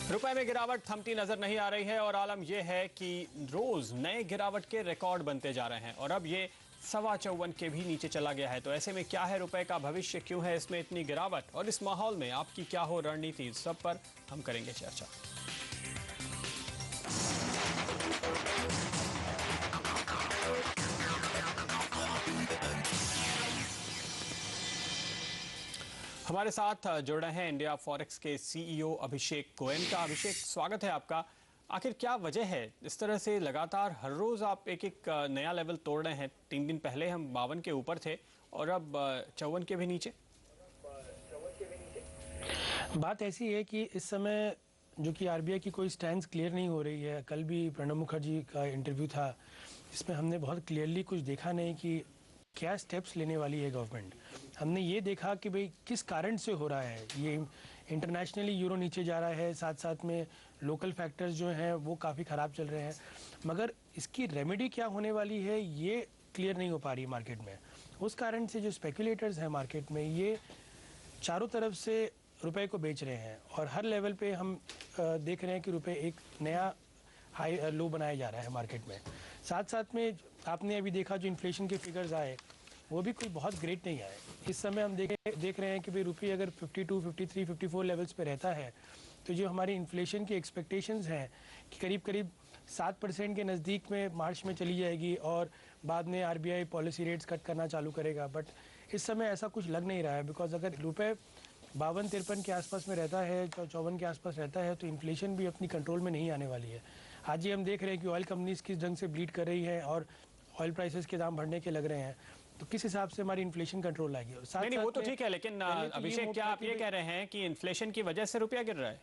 रुपए में गिरावट थमती नजर नहीं आ रही है और आलम यह है कि रोज नए गिरावट के रिकॉर्ड बनते जा रहे हैं और अब ये 54 के भी नीचे चला गया है। तो ऐसे में क्या है रुपए का भविष्य, क्यों है इसमें इतनी गिरावट और इस माहौल में आपकी क्या हो रणनीति, सब पर हम करेंगे चर्चा। हमारे साथ जुड़ रहे हैं इंडिया फॉरेक्स के सीईओ अभिषेक गोयनका। अभिषेक, स्वागत है आपका। आखिर क्या वजह है इस तरह से लगातार हर रोज आप एक एक नया लेवल तोड़ रहे हैं? 3 दिन पहले हम 52 के ऊपर थे और अब 54 के भी नीचे। बात ऐसी है कि इस समय जो कि आरबीआई की कोई स्टैंड क्लियर नहीं हो रही है। कल भी प्रणब मुखर्जी का इंटरव्यू था, इसमें हमने बहुत क्लियरली कुछ देखा नहीं कि क्या स्टेप्स लेने वाली है गवर्नमेंट। हमने ये देखा कि भाई किस कारण से हो रहा है ये। इंटरनेशनली यूरो नीचे जा रहा है, साथ साथ में लोकल फैक्टर्स जो हैं वो काफ़ी ख़राब चल रहे हैं, मगर इसकी रेमेडी क्या होने वाली है ये क्लियर नहीं हो पा रही मार्केट में। उस कारण से जो स्पेकुलेटर्स हैं मार्केट में, ये चारों तरफ से रुपए को बेच रहे हैं और हर लेवल पे हम देख रहे हैं कि रुपए एक नया हाई लो बनाया जा रहा है मार्केट में। साथ साथ में आपने अभी देखा जो इन्फ्लेशन के फिगर्स आए वो भी कोई बहुत ग्रेट नहीं आए। इस समय हम देख रहे हैं कि भाई रुपये अगर 52, 53, 54 लेवल्स पे रहता है तो जो हमारी इन्फ्लेशन की एक्सपेक्टेशंस हैं कि करीब करीब 7% के नज़दीक में मार्च में चली जाएगी और बाद में आरबीआई पॉलिसी रेट्स कट करना चालू करेगा, बट इस समय ऐसा कुछ लग नहीं रहा है। बिकॉज अगर रुपये 52-53 के आसपास में रहता है, 54 के आसपास रहता है, तो इन्फ्लेशन भी अपनी कंट्रोल में नहीं आने वाली है। आज ही हम देख रहे हैं कि ऑयल कंपनीज किस ढंग से ब्लीड कर रही है और ऑयल प्राइसेस के दाम बढ़ने के लग रहे हैं, तो किस हिसाब से हमारी इन्फ्लेशन कंट्रोल आएगी। नहीं, वो तो ठीक है, लेकिन अभिषेक, क्या आप ये कह रहे हैं कि इन्फ्लेशन की वजह से रुपया गिर रहा है?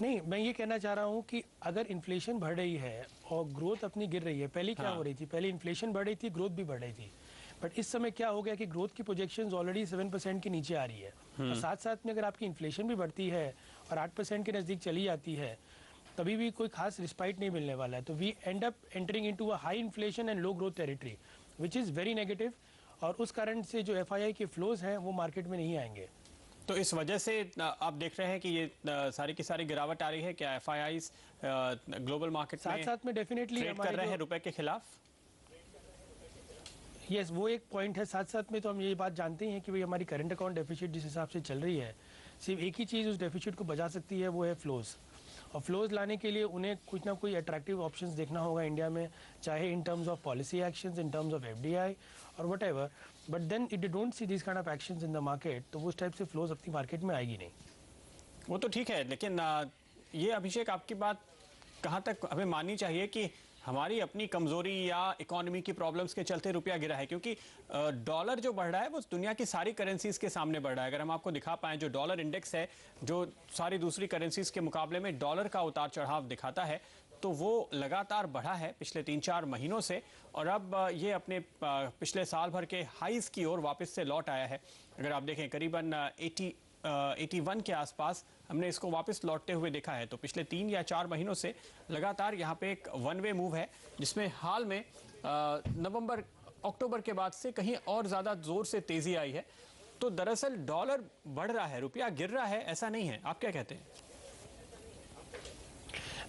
नहीं, मैं ये कहना चाह रहा हूँ कि अगर इन्फ्लेशन बढ़ रही है और ग्रोथ अपनी गिर रही है, पहले क्या हो रही थी, पहले इन्फ्लेशन बढ़ रही थी, ग्रोथ भी बढ़ रही थी, बट इस समय क्या हो गया कि ग्रोथ की प्रोजेक्शंस ऑलरेडी 7% के नीचे आ रही है और साथ साथ में अगर आपकी इन्फ्लेशन भी बढ़ती है और 8% के नज़दीक चली जाती है, तभी भी कोई खास रिस्पाइट नहीं मिलने वाला है। तो we end up entering into a high inflation and low growth territory which is very negative, और उस कारण से जो एफआईआई के फ्लोज हैं वो मार्केट में नहीं आएंगे। तो इस वजह से आप देख रहे हैं कि ये सारी की सारी गिरावट आ रही है। क्या एफआईआईज ग्लोबल मार्केट में साथ में डेफिनेटली ट्रेड कर रहे हैं रुपए के खिलाफ? यस, वो एक पॉइंट है। साथ साथ में तो हम ये बात जानते ही हैं कि भाई हमारी करंट अकाउंट डेफिसिट जिस हिसाब से चल रही है, सिर्फ एक ही चीज़ उस डेफिसिट को बचा सकती है, वो है फ्लोज। और फ्लोज लाने के लिए उन्हें कुछ ना कोई अट्रैक्टिव ऑप्शंस देखना होगा इंडिया में, चाहे in terms of policy actions, in terms of FDI और whatever, but then it don't see this kind of actions in the market, तो उस टाइप से फ्लोज अपनी मार्केट में आएगी नहीं। वो तो ठीक है, लेकिन ये अभिषेक, आपकी बात कहाँ तक हमें माननी चाहिए कि हमारी अपनी कमजोरी या इकोनॉमी की प्रॉब्लम्स के चलते रुपया गिरा है? क्योंकि डॉलर जो बढ़ रहा है वो दुनिया की सारी करेंसीज के सामने बढ़ रहा है। अगर हम आपको दिखा पाएं, जो डॉलर इंडेक्स है, जो सारी दूसरी करेंसीज के मुकाबले में डॉलर का उतार चढ़ाव दिखाता है, तो वो लगातार बढ़ा है पिछले 3-4 महीनों से और अब ये अपने पिछले साल भर के हाईज की ओर वापस से लौट आया है। अगर आप देखें, करीबन 81 के आसपास हमने इसको वापस लौटते हुए देखा है। तो पिछले 3 या 4 महीनों से लगातार यहाँ पे एक वन वे मूव है, जिसमें हाल में नवंबर अक्टूबर के बाद से कहीं और ज़्यादा ज़ोर से तेज़ी आई है। तो दरअसल डॉलर बढ़ रहा है, रुपया गिर रहा है, ऐसा नहीं है। आप क्या कहते हैं?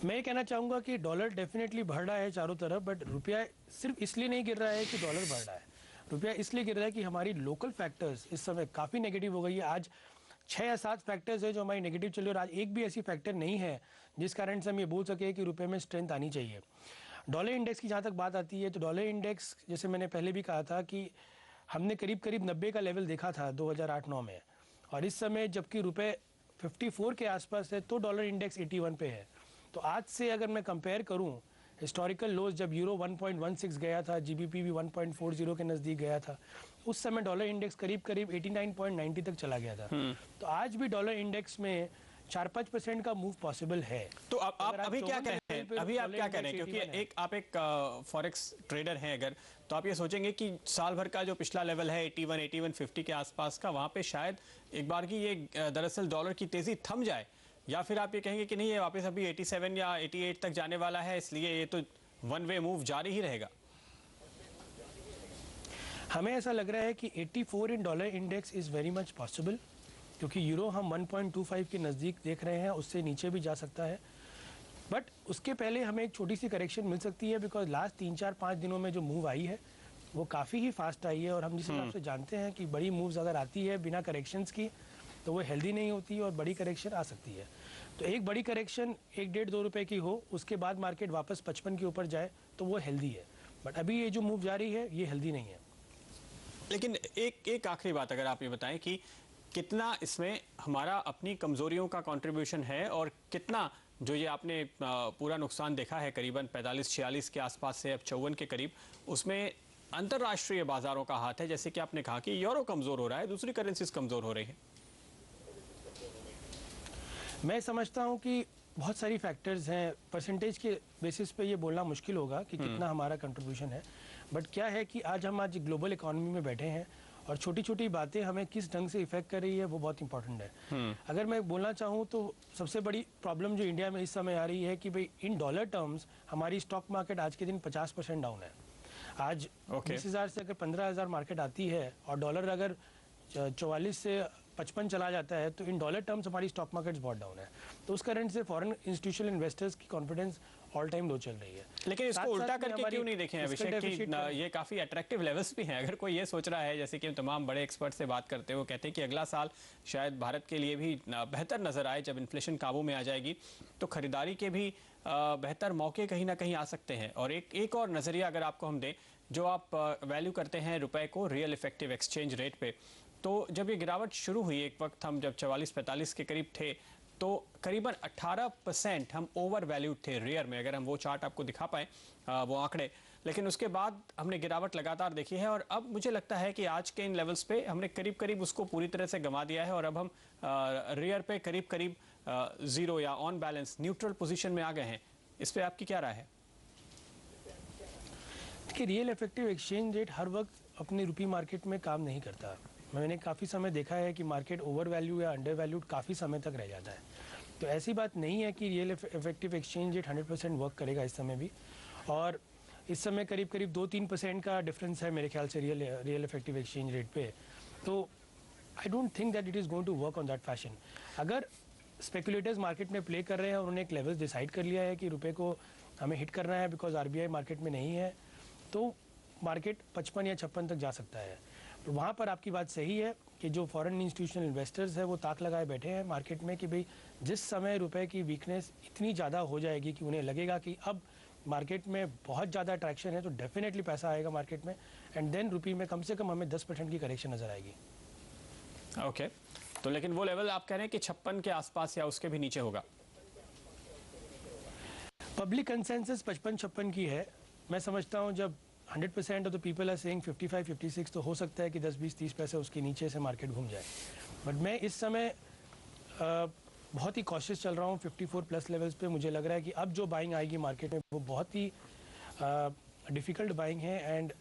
मैं ये कहना चाहूँगा कि डॉलर डेफिनेटली बढ़ रहा है चारों तरफ, बट रुपया सिर्फ इसलिए नहीं गिर रहा है कि डॉलर बढ़ रहा है। रुपया इसलिए गिर रहा है कि हमारी लोकल फैक्टर्स इस समय काफ़ी नेगेटिव हो गई है। आज 6 या 7 फैक्टर्स है जो हमारी नेगेटिव चली, और आज एक भी ऐसी फैक्टर नहीं है जिस कारण से हम ये बोल सके कि रुपए में स्ट्रेंथ आनी चाहिए। डॉलर इंडेक्स की जहाँ तक बात आती है, तो डॉलर इंडेक्स, जैसे मैंने पहले भी कहा था कि हमने करीब करीब 90 का लेवल देखा था 2008-9 में, और इस समय जबकि रुपए 54 के आसपास है तो डॉलर इंडेक्स 81 पे है। तो आज से अगर मैं कंपेयर करूँ हिस्टोरिकल लोज, जब यूरो 1.16 गया था, जीबीपी भी 1.40 के नज़दीक गया था, उस समय डॉलर इंडेक्स करीब करीब 89.90 तक चला गया था। तो आज भी डॉलर इंडेक्स में 4-5% का मूव पॉसिबल है। तो आप अभी क्या कह रहे हैं? अभी आप क्या कह रहे हैं? क्योंकि आप एक फॉरेक्स ट्रेडर हैं अगर, तो आप ये सोचेंगे कि साल भर का जो पिछला लेवल है 81-50 के आसपास का, वहाँ पे शायद एक बार की ये दरअसल डॉलर की तेज़ी थम जाए, या फिर आप ये कहेंगे कि नहीं, ये वापस अभी 87 या 88 तक जाने वाला है, इसलिए ये तो वन वे मूव जारी ही रहेगा? हमें ऐसा लग रहा है कि 84 in dollar index is very much possible, क्योंकि यूरो हम 1.25 के नज़दीक देख रहे हैं, उससे नीचे भी जा सकता है। बट उसके पहले हमें एक छोटी सी करेक्शन मिल सकती है, बिकॉज लास्ट 3-4-5 दिनों में जो मूव आई है वो काफ़ी ही फास्ट आई है, और हम जिस हिसाब से जानते हैं कि बड़ी मूव्स अगर आती है बिना करेक्शंस की तो वो हेल्दी नहीं होती और बड़ी करेक्शन आ सकती है। तो एक बड़ी करेक्शन 1-1.5-2 रुपए की हो, उसके बाद मार्केट वापस 55 के ऊपर जाए तो वो हेल्दी है। बट अभी ये जो मूव जारी है ये हेल्दी नहीं है। लेकिन एक आखिरी बात अगर आप ये बताएं कि कितना इसमें हमारा अपनी कमजोरियों का कंट्रीब्यूशन है, और कितना जो ये आपने पूरा नुकसान देखा है करीबन 45-46 के आसपास से अब 54 के करीब, उसमें अंतर्राष्ट्रीय बाजारों का हाथ है। जैसे कि आपने कहा कि यूरो कमजोर हो रहा है, दूसरी करेंसीज कमजोर हो रही है। मैं समझता हूँ कि बहुत सारी फैक्टर्स हैं, परसेंटेज के बेसिस पे ये बोलना मुश्किल होगा कि कितना हमारा कंट्रीब्यूशन है। बट क्या है कि आज ग्लोबल इकोनॉमी में बैठे हैं, और छोटी छोटी बातें हमें किस ढंग से इफेक्ट कर रही है वो बहुत इंपॉर्टेंट है। अगर मैं बोलना चाहूँ तो सबसे बड़ी प्रॉब्लम जो इंडिया में इस समय आ रही है कि भाई इन डॉलर टर्म्स हमारी स्टॉक मार्केट आज के दिन 50% डाउन है। आज 20,000 से अगर 15,000 मार्केट आती है और डॉलर अगर 44 से 55 चला जाता है तो इन डॉलर टर्म्स हमारी स्टॉक मार्केट्स बहुत डाउन है। तो उस करंट से फॉरेन इंस्टीट्यूशनल इन्वेस्टर्स की कॉन्फिडेंस ऑल टाइम लो चल रही है। लेकिन इसको उल्टा करके क्यों नहीं देखें अभिषेक कि ये काफी अट्रैक्टिव लेवल्स भी हैं। अगर कोई ये सोच रहा है, जैसे कि हम तमाम बड़े एक्सपर्ट से बात करते हैं, वो कहते हैं कि अगला साल शायद भारत के लिए भी बेहतर नजर आए, जब इन्फ्लेशन काबू में आ जाएगी तो खरीदारी के भी बेहतर मौके कहीं ना कहीं आ सकते हैं। और एक और नजरिया अगर आपको हम दें, जो आप वैल्यू करते हैं रुपए को रियल इफेक्टिव एक्सचेंज रेट पे, तो जब ये गिरावट शुरू हुई, एक वक्त हम जब 44-45 के करीब थे, तो करीबन 18% हम ओवर वैल्यूड थे रियर में, अगर हम वो चार्ट आपको दिखा पाएँ वो आंकड़े। लेकिन उसके बाद हमने गिरावट लगातार देखी है, और अब मुझे लगता है कि आज के इन लेवल्स पे हमने करीब करीब उसको पूरी तरह से गंवा दिया है, और अब हम रियर पे करीब करीब जीरो या ऑन बैलेंस न्यूट्रल पोजीशन में आ गए हैं। इस पे आपकी क्या राय है? कि रियल इफेक्टिव एक्सचेंज रेट हर वक्त अपनी रुपी मार्केट में काम नहीं करता। मैंने काफ़ी समय देखा है कि मार्केट ओवर वैल्यू या अंडर वैल्यूड काफ़ी समय तक रह जाता है। तो ऐसी बात नहीं है कि real effective exchange rate 100% work करेगा इस समय भी, और इस समय करीब करीब 2-3% का डिफरेंस है मेरे ख्याल से रियल इफेक्टिव एक्सचेंज रेट पे। तो I don't think that it is going to work on that fashion. अगर स्पेकुलेटर्स मार्केट में प्ले कर रहे हैं और उन्होंने एक लेवल डिसाइड कर लिया है कि रुपये को हमें हिट करना है बिकॉज आरबीआई मार्केट में नहीं है, तो मार्केट 55 या 56 तक जा सकता है। तो वहाँ पर आपकी बात सही है कि जो फॉरेन इंस्टीट्यूशनल इन्वेस्टर्स है वो ताक लगाए बैठे हैं मार्केट में कि भाई जिस समय रुपए की वीकनेस इतनी ज़्यादा हो जाएगी कि उन्हें लगेगा कि अब मार्केट में बहुत ज़्यादा अट्रैक्शन है, तो डेफिनेटली पैसा आएगा मार्केट में, एंड देन रुपये में कम से कम हमें 10% की करेक्शन नजर आएगी। ओके, तो लेकिन वो लेवल आप कह रहे हैं कि 56 के आसपास या उसके भी नीचे होगा? पब्लिक कंसेंसस 55-56 की है। मैं समझता हूँ जब 100% of the people are saying 55-56, तो हो सकता है कि 10-20-30 पैसे उसके नीचे से मार्केट घूम जाए। बट मैं इस समय बहुत ही कॉशियस चल रहा हूँ 54 प्लस लेवल्स पे। मुझे लग रहा है कि अब जो बाइंग आएगी मार्केट में वो बहुत ही डिफ़िकल्ट बाइंग है, एंड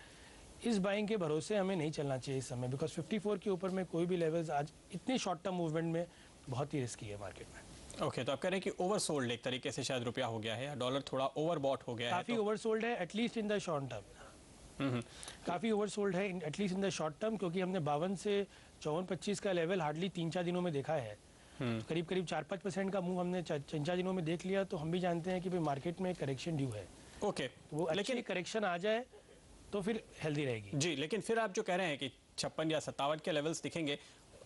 इस बाइंग के भरोसे हमें नहीं चलना चाहिए इस समय, बिकॉज 54 के ऊपर में कोई भी लेवल्स आज इतनी शॉर्ट टर्म मूवमेंट में बहुत ही रिस्की है मार्केट में। ओके, तो आप कह रहे हैं कि ओवरसोल्ड एक तरीके से शायद रुपया हो गया है, या डॉलर थोड़ा ओवरबॉट हो गया है? काफ़ी ओवरसोल्ड है at least in the short term. काफ़ी ओवरसोल्ड है at least in the short term, क्योंकि हमने 52 से 54-25 का लेवल हार्डली 3-4 दिनों में देखा है। करीब करीब 4-5% का मूव हमने 3-4 दिनों में देख लिया, तो हम भी जानते हैं कि भाई मार्केट में करेक्शन ड्यू है। ओके, वो अच्छी करेक्शन आ जाए तो फिर हेल्दी रहेगी जी। लेकिन फिर आप जो कह रहे हैं कि 56 या 57 के लेवल्स दिखेंगे,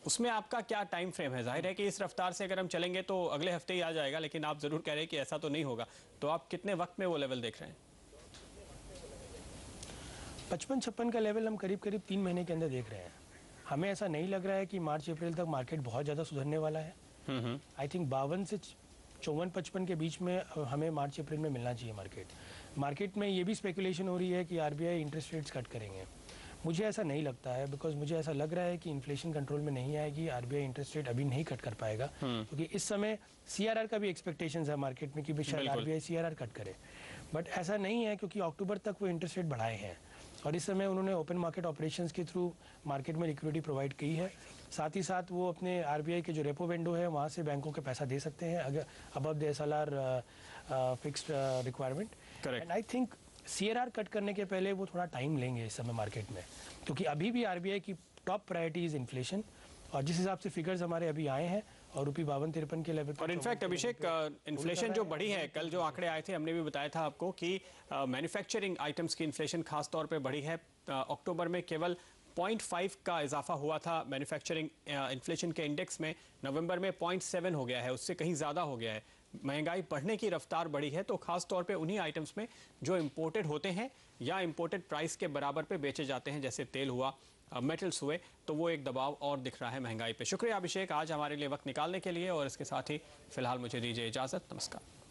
उसमें आपका क्या टाइम फ्रेम है? जाहिर है कि इस रफ्तार से अगर हम चलेंगे तो अगले हफ्ते ही आ जाएगा, लेकिन आप जरूर कह रहे हैं कि ऐसा तो नहीं होगा। तो आप कितने वक्त में वो लेवल देख रहे हैं? 55-56 का लेवल हम करीब करीब 3 महीने के अंदर देख रहे हैं। हमें ऐसा नहीं लग रहा है कि मार्च अप्रैल तक मार्केट बहुत ज़्यादा सुधरने वाला है। आई थिंक 52 से 54-55 के बीच में हमें मार्च अप्रैल में मिलना चाहिए मार्केट में। ये भी स्पेकुलेशन हो रही है कि आरबीआई इंटरेस्ट रेट्स कट करेंगे। मुझे ऐसा नहीं लगता है, बिकॉज मुझे ऐसा लग रहा है कि इन्फ्लेशन कंट्रोल में नहीं आएगी, आरबीआई इंटरेस्ट रेट अभी नहीं कट कर पाएगा, क्योंकि इस समय सीआरआर का भी एक्सपेक्टेशंस है मार्केट में कि शायद आरबीआई सीआरआर कट करे। बट ऐसा नहीं है, क्योंकि अक्टूबर तक वो इंटरेस्ट रेट बढ़ाए हैं, और इस समय उन्होंने ओपन मार्केट ऑपरेशंस के थ्रू मार्केट में लिक्विडिटी प्रोवाइड की है। साथ ही साथ वो अपने आरबीआई के जो रेपो विंडो है वहाँ से बैंकों के पैसा दे सकते हैं अगर above the SLR fixed requirement. And I think CRR cut करने के पहले वो थोड़ा टाइम लेंगे इस समय मार्केट में, क्योंकि अभी भी आरबीआई की टॉप प्रायोरिटी इज इन्फ्लेशन, और जिस हिसाब से फिगर्स हमारे अभी आए हैं और रुपये 52-53 के लेवल और इनफैक्ट अभिषेक, इन्फ्लेशन जो बढ़ी है, कल जो आंकड़े आए थे हमने भी बताया था आपको कि मैन्युफैक्चरिंग आइटम्स की इन्फ्लेशन खास तौर पे बढ़ी है। अक्टूबर में केवल 0.5 का इजाफा हुआ था मैन्युफैक्चरिंग इन्फ्लेशन के इंडेक्स में, नवंबर में 0.7 हो गया है, उससे कहीं ज़्यादा हो गया है। महंगाई बढ़ने की रफ्तार बढ़ी है, तो खास तौर पे उन्हीं आइटम्स में जो इम्पोर्टेड होते हैं या इम्पोर्टेड प्राइस के बराबर पे बेचे जाते हैं, जैसे तेल हुआ, मेटल्स हुए, तो वो एक दबाव और दिख रहा है महंगाई पे। शुक्रिया अभिषेक आज हमारे लिए वक्त निकालने के लिए, और इसके साथ ही फिलहाल मुझे दीजिए इजाज़त। नमस्कार।